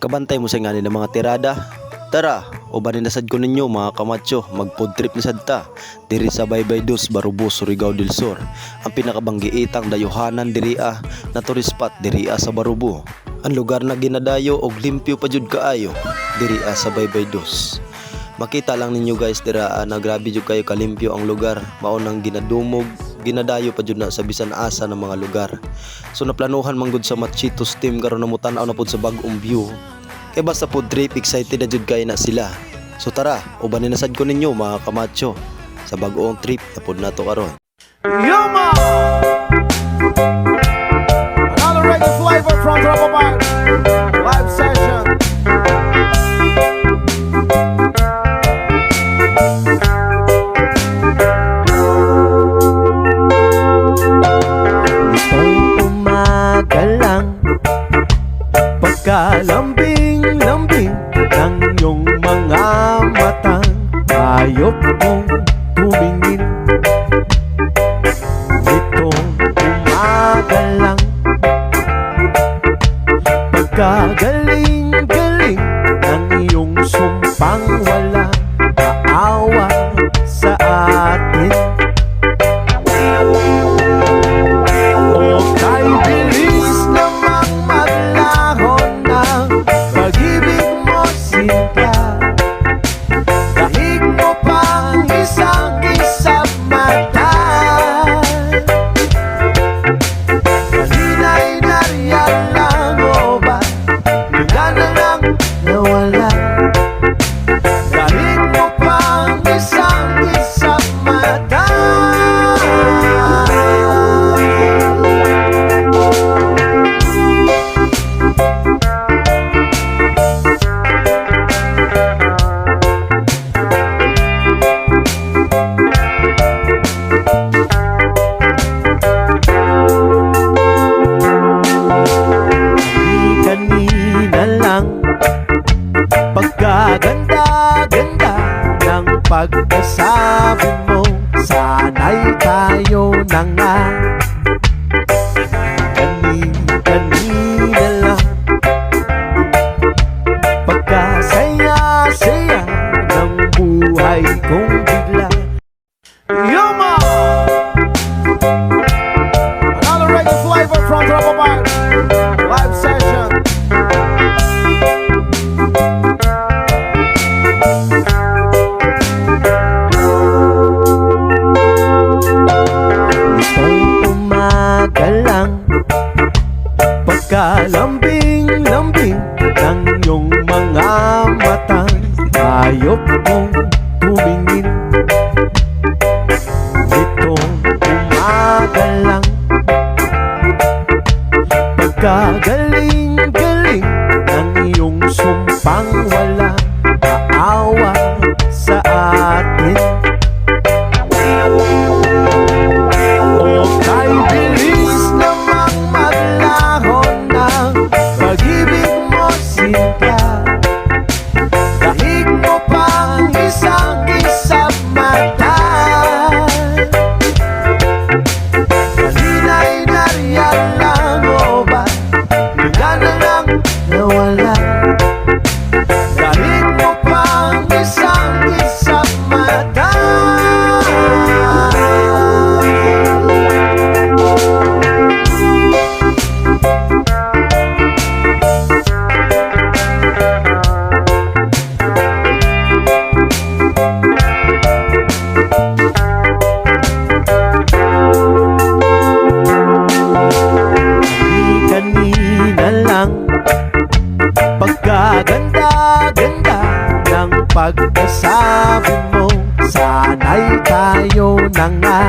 Kabantay mo sa nga nila mga tirada. Tara, ubanin nasad ko ninyo mga kamacho, mag-food trip na sadta diri sa Baybay Dos, Barubo, Surigao del Sur. Ang pinakabanggiitang dayuhanan diriya na tourist spot diriya sa Barubo. Ang lugar na ginadayo og limpyo pa jud kaayo diriya sa Baybay Dos. Makita lang ninyo guys dira na grabe jud kayo kalimpyo ang lugar, mao nang ginadumog ginadayo pa jud na sa bisan asa ng mga lugar. So naplanuhan man gud sa Machitos team karon na mutan-aw na pud sa bag-ong view. Kay basta food trip excited na jud kay na sila. So tara, ubanin na sad ko ninyo mga kamacho sa bag-ong trip na pud nato karon. Yuma! Another reggae flavor from Tropa Bar. Live session. Itong umaga lang, pagkalambing-lambing ng iyong mga matang, ayop mong tumingin. Itong umaga lang, pagkagaling-galing ng iyong sumpang wala maawa sa atin. O kay bilis namang maglaho ng pag-ibig mo sinta. Dahig mo pang isang kisap mata. Kanina'y nariyan lang o ba bigla na lang nawala. Dahig mo pang isang kisap mata. Kanina lang, pagkaganda-ganda ng pagkasabi mo, sana'y tayo na nga. Kanina lang, pagkasaya-saya ng buhay kong bigla. Yuma! Another reggae flavor from Tropa Bar. Live session. Itong umaga lang, pagkalambing-lambing ng iyong mga matang, ayop mong tumingin. Itong umaga lang, pagkagaling-galing ng iyong sumpang wala maawa sa atin. O kay bilis namang maglaho ng pag-ibig mo sinta. Dahig mo pang isang kisap mata. Kanina'y nariyan lang o ba bigla na lang nawala. Dahig mo pang isang kisap mata. Kanina lang, pagkaganda-ganda ng pagkasabi mo, sana'y tayo na nga.